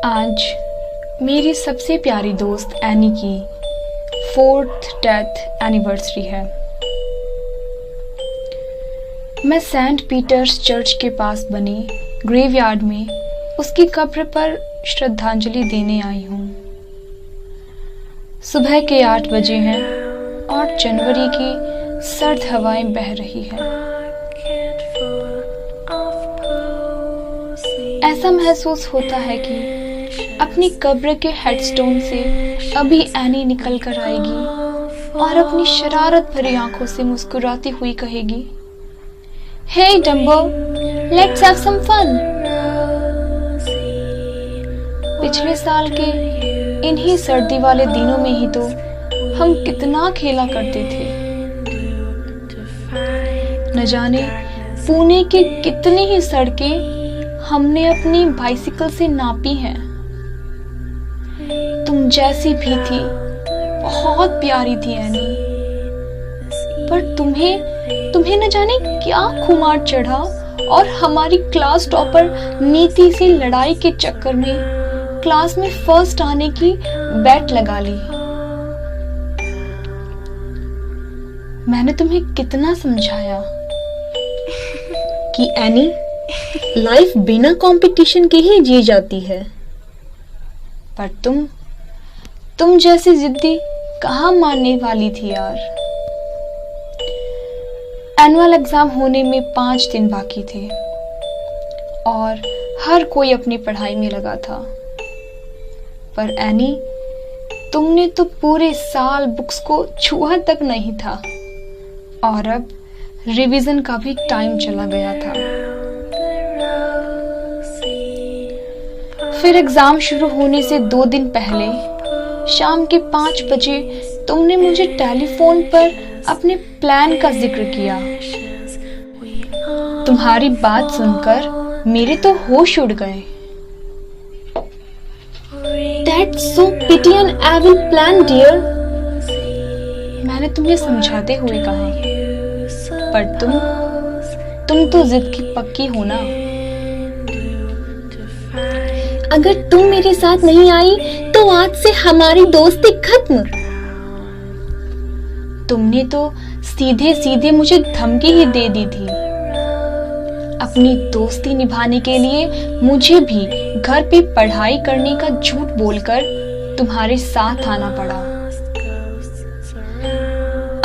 आज मेरी सबसे प्यारी दोस्त एनी की 4th डेथ एनिवर्सरी है। मैं सेंट पीटर्स चर्च के पास बने ग्रेवयार्ड में उसकी कब्र पर श्रद्धांजलि देने आई हूँ। सुबह के 8 बजे हैं और जनवरी की सर्द हवाएं बह रही हैं। ऐसा महसूस होता है कि अपनी कब्र के हेडस्टोन से अभी एनी निकल कर आएगी और अपनी शरारत भरी आंखों से मुस्कुराती हुई कहेगी, "Hey Dumbo, let's have some fun." पिछले साल के इन्हीं सर्दी वाले दिनों में ही तो हम कितना खेला करते थे। न जाने पुणे की कितनी ही सड़कें हमने अपनी बाइसिकल से नापी हैं। तुम जैसी भी थी, बहुत प्यारी थी एनी, पर तुम्हें न जाने क्या खुमार चढ़ा और हमारी क्लास टॉपर नीति से लड़ाई के चक्कर में क्लास में फर्स्ट आने की बेट लगा ली। मैंने तुम्हें कितना समझाया कि एनी, लाइफ बिना कंपटीशन के ही जी जाती है, पर तुम जैसी जिद्दी कहाँ मानने वाली थी यार। एनुअल एग्जाम होने में 5 दिन बाकी थे और हर कोई अपनी पढ़ाई में लगा था, पर एनी, तुमने तो पूरे साल बुक्स को छुआ तक नहीं था और अब रिवीजन का भी टाइम चला गया था। फिर एग्जाम शुरू होने से 2 दिन पहले शाम के 5 बजे तुमने मुझे टेलीफोन पर अपने प्लान का जिक्र किया। तुम्हारी बात सुनकर मेरे तो होश उड़ गए। That's so petty and evil plan, dear. मैंने तुम्हें समझाते हुए कहा, पर तुम तो जिद की पक्की हो ना। अगर तुम मेरे साथ नहीं आई तो आज से हमारी दोस्ती खत्म। तुमने तो सीधे सीधे मुझे धमकी ही दे दी थी। अपनी दोस्ती निभाने के लिए मुझे भी घर पे पढ़ाई करने का झूठ बोलकर तुम्हारे साथ आना पड़ा।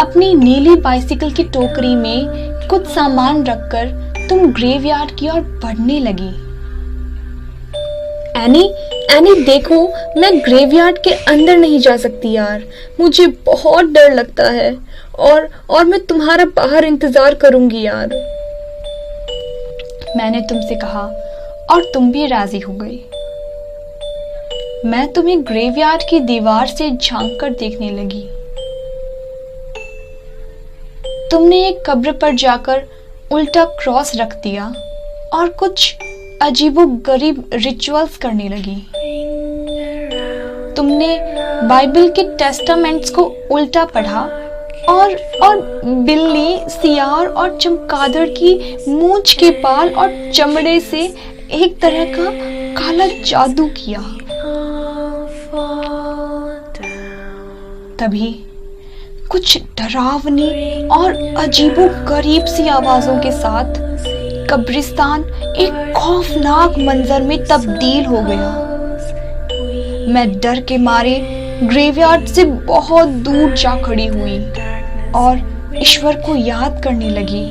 अपनी नीली बाइसिकल की टोकरी में कुछ सामान रखकर तुम ग्रेवयार्ड की ओर बढ़ने लगी। एनी देखो, मैं ग्रेवयार्ड के अंदर नहीं जा सकती यार, मुझे बहुत डर लगता है और मैं तुम्हारा बाहर इंतजार करूंगी यार। मैंने तुमसे कहा और तुम भी राजी हो गई। मैं तुम्हें ग्रेवयार्ड की दीवार से झांक कर देखने लगी। तुमने एक कब्र पर जाकर उल्टा क्रॉस रख दिया और कुछ अजीबोगरीब रिचुअल्स करने लगी। तुमने बाइबल के टेस्टामेंट्स को उल्टा पढ़ा और बिल्ली, सियार और चमगादड़ की मूंछ के बाल और चमड़े से एक तरह का काला जादू किया। तभी कुछ डरावनी और अजीबोगरीब सी आवाजों के साथ कब्रिस्तान एक खौफनाक मंजर में तब्दील हो गया। मैं डर के मारे ग्रेवयार्ड से बहुत दूर जा खड़ी हुई और ईश्वर को याद करने लगी।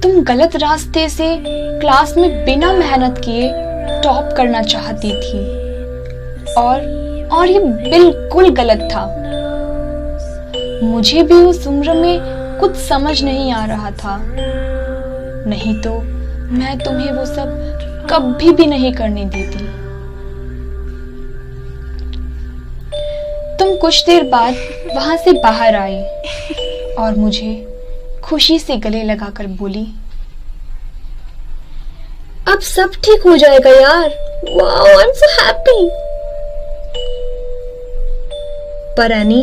तुम गलत रास्ते से क्लास में बिना मेहनत किए टॉप करना चाहती थी और ये बिल्कुल गलत था। मुझे भी उस उम्र में कुछ समझ नहीं आ रहा था, नहीं तो मैं तुम्हें वो सब कभी भी नहीं करने देती। तुम कुछ देर बाद वहां से बाहर आई और मुझे खुशी से गले लगाकर बोली, "अब सब ठीक हो जाएगा यार। Wow, I am so happy." पर एनी,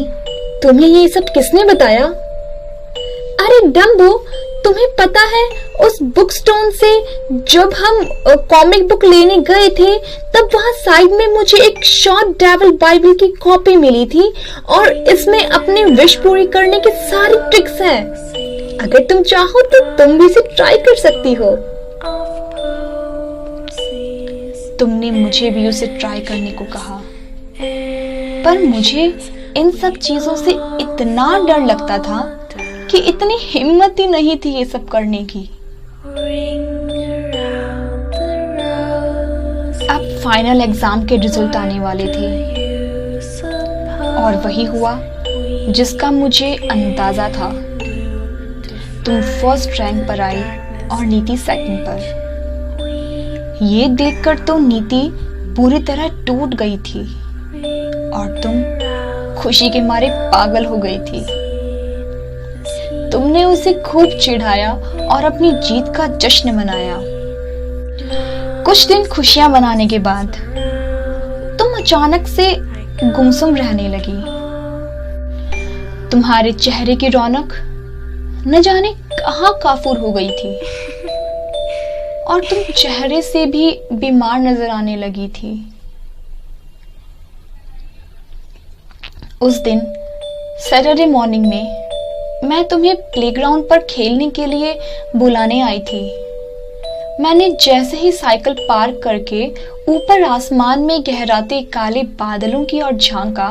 तुम्हें ये सब किसने बताया? अरे डम्बो, तुम्हें पता है उस बुक स्टोर से जब हम कॉमिक बुक लेने गए थे तब वहां साइड में मुझे एक शॉर्ट डेविल बाइबल की कॉपी मिली थी और इसमें अपने विश पूरी करने की सारी ट्रिक्स हैं। अगर तुम चाहो तो तुम भी इसे ट्राई कर सकती हो। तुमने मुझे भी उसे ट्राई करने को कहा, पर मुझे इन सब चीजों से इतना डर लगता था कि इतनी हिम्मत ही नहीं थी ये सब करने की। अब फाइनल एग्जाम के रिजल्ट आने वाले थे और वही हुआ जिसका मुझे अंदाजा था। तुम फर्स्ट रैंक पर आई और नीति सेकंड पर। ये देखकर तो नीति पूरी तरह टूट गई थी और तुम खुशी के मारे पागल हो गई थी। तुमने उसे खूब चिढ़ाया और अपनी जीत का जश्न मनाया। कुछ दिन खुशियां मनाने के बाद तुम अचानक से गुमसुम रहने लगी। तुम्हारे चेहरे की रौनक न जाने कहां काफूर हो गई थी और तुम चेहरे से भी बीमार नजर आने लगी थी। उस दिन सैटरडे मॉर्निंग में मैं तुम्हें प्लेग्राउंड पर खेलने के लिए बुलाने आई थी। मैंने जैसे ही साइकिल पार्क करके ऊपर आसमान में गहराते काले बादलों की ओर झांका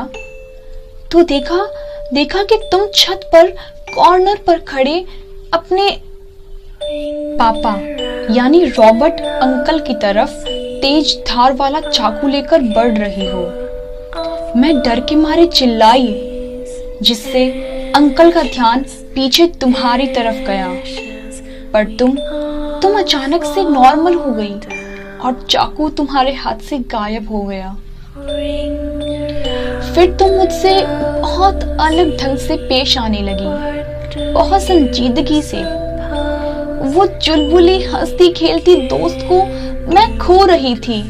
तो देखा कि तुम छत पर कॉर्नर पर खड़े अपने पापा यानी रॉबर्ट अंकल की तरफ तेज धार वाला चाकू लेकर बढ़ रही हो। मैं डर के मारे चिल्लाई, जिससे अंकल का ध्यान पीछे तुम्हारी तरफ गया, पर तुम अचानक से नॉर्मल हो गई और चाकू तुम्हारे हाथ से गायब हो गया। फिर तुम मुझसे बहुत अलग ढंग से पेश आने लगी, बहुत संजीदगी से। वो चुलबुली हंसती खेलती दोस्त को मैं खो रही थी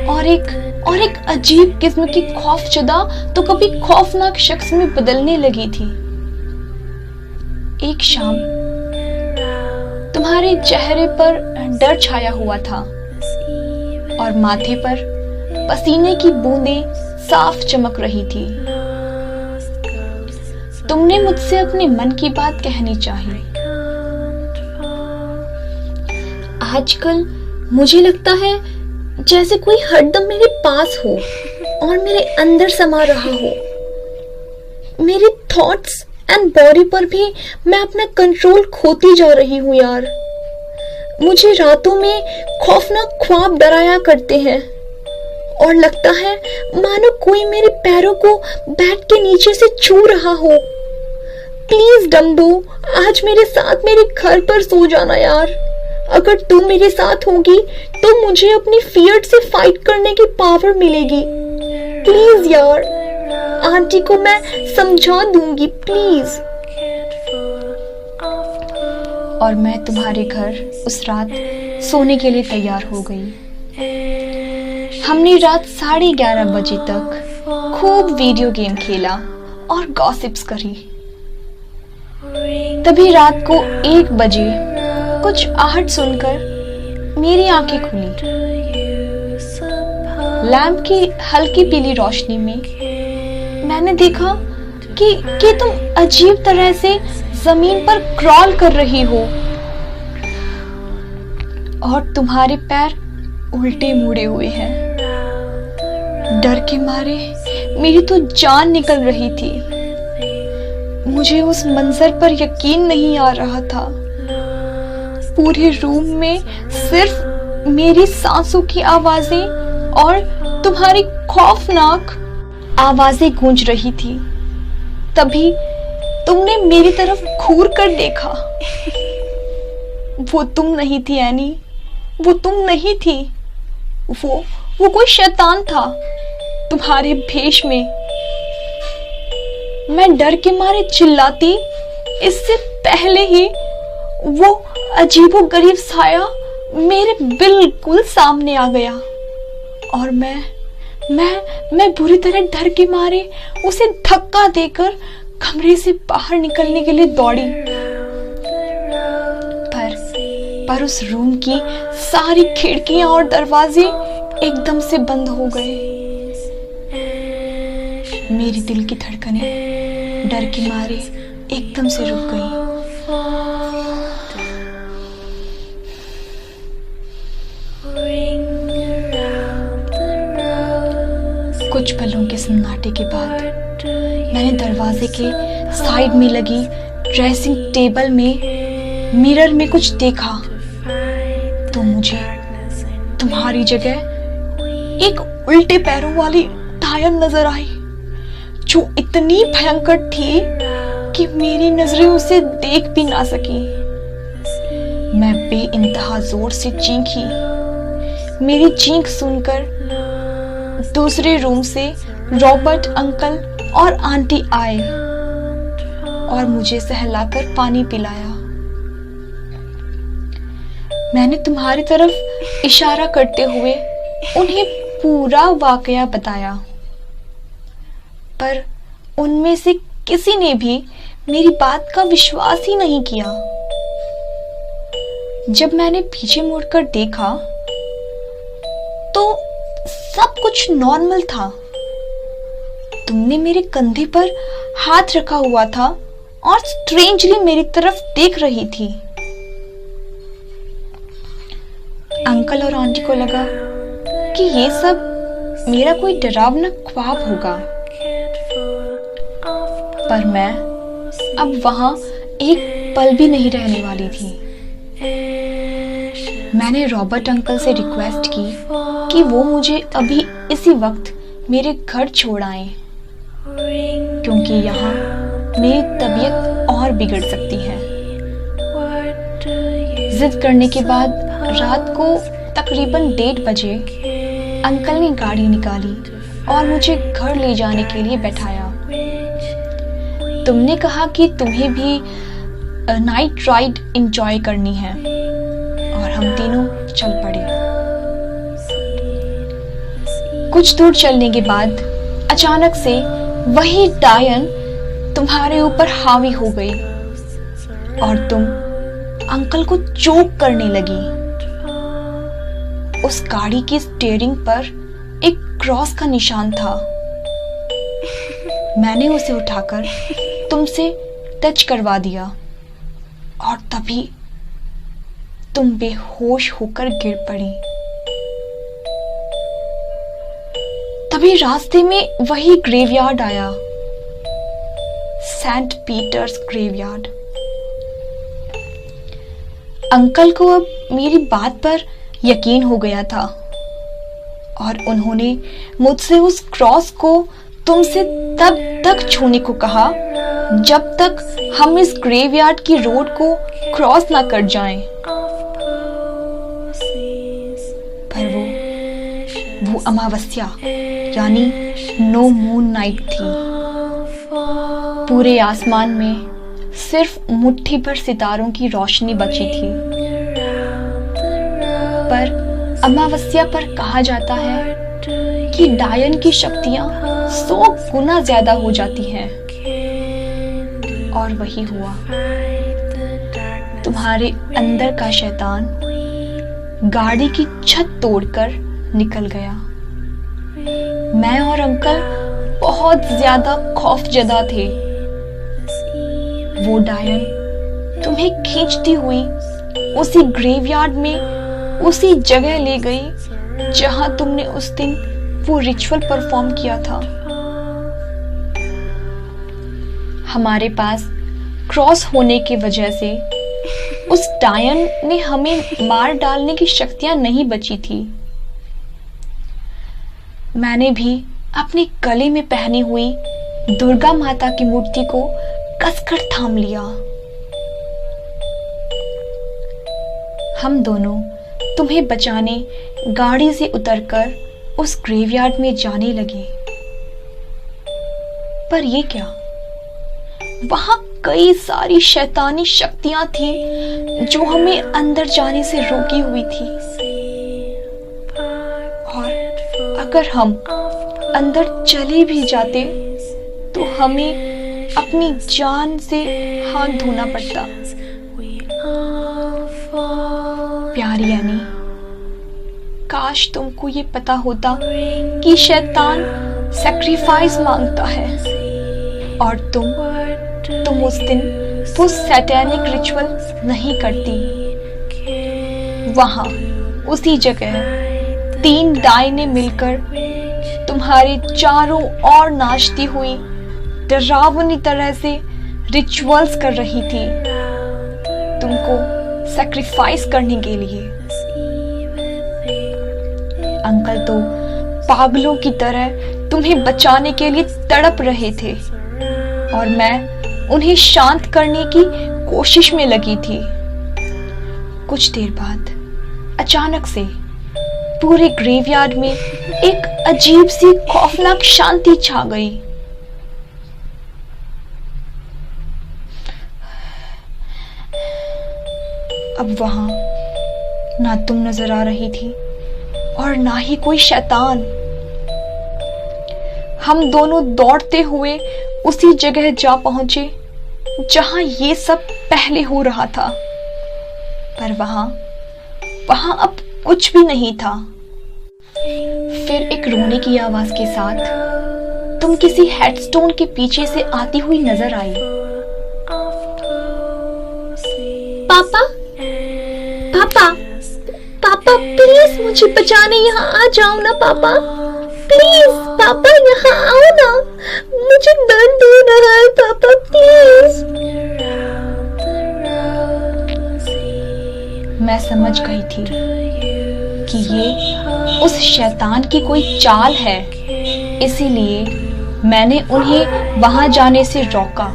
और एक अजीब किस्म की खौफजदा तो कभी खौफनाक शख्स में बदलने लगी थी। एक शाम तुम्हारे चेहरे पर डर छाया हुआ था और माथे पर पसीने की बूंदें साफ चमक रही थी। तुमने मुझसे अपने मन की बात कहनी चाहिए। आजकल मुझे लगता है जैसे कोई हरदम मेरे पास हो और मेरे अंदर समा रहा हो। मेरे थॉट्स एंड बॉडी पर भी मैं अपना कंट्रोल खोती जा रही हूँ यार। मुझे रातों में खौफनाक ख्वाब डराया करते हैं और लगता है मानो कोई मेरे पैरों को बेड के नीचे से छू रहा हो। प्लीज डम्बो, आज मेरे साथ मेरे घर पर सो जाना यार। अगर तुम मेरे साथ होगी तो मुझे अपनी फियर से फाइट करने की पावर मिलेगी। प्लीज यार, आंटी को मैं समझा दूंगी, प्लीज। और मैं तुम्हारे घर उस रात सोने के लिए तैयार हो गई। हमने रात 11:30 बजे तक खूब वीडियो गेम खेला और गॉसिप्स करी। तभी रात को 1 बजे कुछ आहट सुनकर मेरी आंखें खुली। लैंप की हल्की पीली रोशनी में मैंने देखा कि तुम अजीब तरह से जमीन पर क्रॉल कर रही हो और तुम्हारे पैर उल्टे मुड़े हुए हैं। डर के मारे मेरी तो जान निकल रही थी। मुझे उस मंजर पर यकीन नहीं आ रहा था। पूरे रूम में सिर्फ मेरी सांसों की आवाजें और तुम्हारी खौफनाक आवाजें गूंज रही थी। तभी तुमने मेरी तरफ घूर कर देखा। वो तुम नहीं थी एनी, वो तुम नहीं थी। वो कोई शैतान था तुम्हारे भेष में। मैं डर के मारे चिल्लाती, इससे पहले ही वो अजीबोगरीब साया मेरे बिल्कुल सामने आ गया और मैं बुरी तरह डर के मारे उसे धक्का देकर कमरे से बाहर निकलने के लिए दौड़ी। पर उस रूम की सारी खिड़कियां और दरवाजे एकदम से बंद हो गए। मेरी दिल की धड़कनें डर के मारे एकदम से रुक गई। कुछ पलों के सन्नाटे के बाद मैंने दरवाजे के साइड में लगी ड्रेसिंग टेबल में मिरर में कुछ देखा तो मुझे तुम्हारी जगह एक उल्टे पैरों वाली डायन नजर आई, जो इतनी भयंकर थी कि मेरी नजरें उसे देख भी ना सकी। मैं बेइंतहा जोर से चीखी। मेरी चीख सुनकर दूसरे रूम से रॉबर्ट अंकल और आंटी आए और मुझे सहलाकर पानी पिलाया। मैंने तुम्हारी तरफ इशारा करते हुए उन्हें पूरा वाकया बताया, पर उनमें से किसी ने भी मेरी बात का विश्वास ही नहीं किया। जब मैंने पीछे मुड़कर देखा तो सब कुछ नॉर्मल था। तुमने मेरे कंधे पर हाथ रखा हुआ था और स्ट्रेंजली मेरी तरफ देख रही थी। अंकल और आंटी को लगा कि ये सब मेरा कोई डरावना ख्वाब होगा, पर मैं अब वहां एक पल भी नहीं रहने वाली थी। मैंने रॉबर्ट अंकल से रिक्वेस्ट की कि वो मुझे अभी इसी वक्त मेरे घर छोड़ आएं, क्योंकि यहाँ मेरी तबीयत और बिगड़ सकती है। जिद करने के बाद रात को तकरीबन 1:30 बजे अंकल ने गाड़ी निकाली और मुझे घर ले जाने के लिए बैठाया। तुमने कहा कि तुम्हें भी नाइट राइड एंजॉय करनी है और हम तीनों चल पड़े। कुछ दूर चलने के बाद अचानक से वही डायन तुम्हारे ऊपर हावी हो गई और तुम अंकल को चोक करने लगी। उस गाड़ी की स्टीयरिंग पर एक क्रॉस का निशान था। मैंने उसे उठाकर तुमसे टच करवा दिया और तभी तुम बेहोश होकर गिर पड़ी। तभी रास्ते में वही ग्रेवयार्ड आया, सेंट पीटर्स ग्रेवयार्ड। अंकल को अब मेरी बात पर यकीन हो गया था और उन्होंने मुझसे उस क्रॉस को तुमसे तब तक छूने को कहा जब तक हम इस ग्रेवयार्ड की रोड को क्रॉस ना कर जाएं। पर वो अमावस्या यानी नो मून नाइट थी। पूरे आसमान में सिर्फ मुट्ठी भर सितारों की रोशनी बची थी। पर अमावस्या पर कहा जाता है कि डायन की शक्तियां 100 गुना ज्यादा हो जाती हैं। और वही हुआ। तुम्हारे अंदर का शैतान गाड़ी की छत तोड़कर निकल गया। मैं और अंकल बहुत ज्यादा खौफजदा थे। वो डायन तुम्हें खींचती हुई उसी ग्रेवयार्ड में उसी जगह ले गई जहां तुमने उस दिन वो रिचुअल परफॉर्म किया था। हमारे पास क्रॉस होने की वजह से उस डायन ने हमें मार डालने की शक्तियां नहीं बची थी। मैंने भी अपने गले में पहनी हुई दुर्गा माता की मूर्ति को कसकर थाम लिया। हम दोनों तुम्हें बचाने गाड़ी से उतरकर उस ग्रेवयार्ड में जाने लगे। पर ये क्या, वहां कई सारी शैतानी शक्तियां थी जो हमें अंदर जाने से रोकी हुई थी। और अगर हम अंदर चले भी जाते तो हमें अपनी जान से हाथ धोना पड़ता। प्यारी एनी, काश तुमको ये पता होता कि शैतान सैक्रिफाइस मांगता है और तुम उस दिन वो सैटेनिक रिचुअल नहीं करती। वहां उसी जगह 3 डायने मिलकर तुम्हारे चारों ओर नाचती हुई डरावनी तरह से रिचुअल्स कर रही थी तुमको सैक्रिफाइस करने के लिए। अंकल तो पागलों की तरह तुम्हें बचाने के लिए तड़प रहे थे और मैं उन्हें शांत करने की कोशिश में लगी थी। कुछ देर बाद अचानक से पूरे ग्रेवयार्ड में एक अजीब सी खौफनाक शांति छा गई। अब वहां ना तुम नजर आ रही थी और ना ही कोई शैतान। हम दोनों दौड़ते हुए उसी जगह जा पहुंचे जहां ये सब पहले हो रहा था, पर वहां अब कुछ भी नहीं था। फिर एक रोने की आवाज के साथ तुम किसी हेडस्टोन के पीछे से आती हुई नजर आई। पापा, पापा, पापा प्लीज मुझे बचाने यहाँ आ जाओ ना पापा, प्लीज पापा यहाँ आओ ना, मुझे दर्द हो रहा है पापा प्लीज। मैं समझ गई थी कि ये उस शैतान की कोई चाल है, इसीलिए मैंने उन्हें वहां जाने से रोका।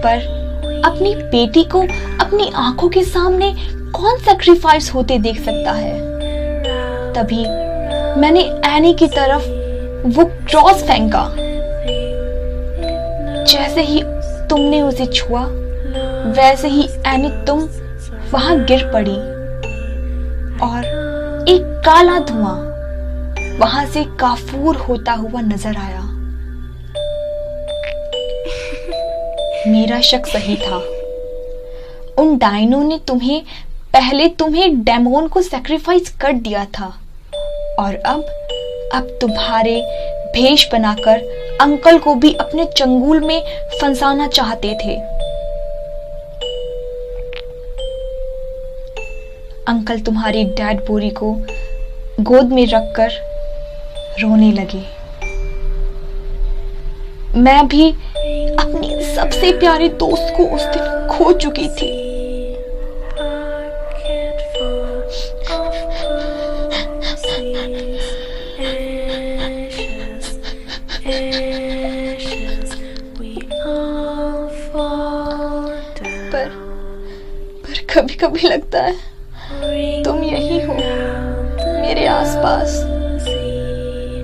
पर अपनी बेटी को अपनी आंखों के सामने कौन सैक्रिफाइस होते देख सकता है? तभी मैंने एनी की तरफ वो क्रॉस फेंका। जैसे ही तुमने उसे छुआ वैसे ही एनी तुम वहां गिर पड़ी और एक काला धुआं वहां से काफूर होता हुआ नजर आया। मेरा शक सही था। उन डायनों ने पहले तुम्हें डेमोन को सैक्रिफाइस कर दिया था और अब तुम्हारे भेष बनाकर अंकल को भी अपने चंगुल में फंसाना चाहते थे। अंकल तुम्हारी डेड बोरी को गोद में रखकर रोने लगे। मैं भी अपनी सबसे प्यारे दोस्त को उस दिन खो चुकी थी। पर कभी कभी लगता है तुम यही हो मेरे आसपास,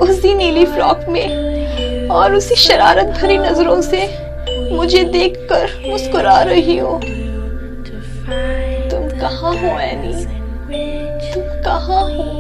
उसी नीली फ्रॉक में और उसी शरारत भरी नजरों से मुझे देखकर मुस्कुरा रही हो। तुम कहाँ हो एनी? तुम कहाँ हो?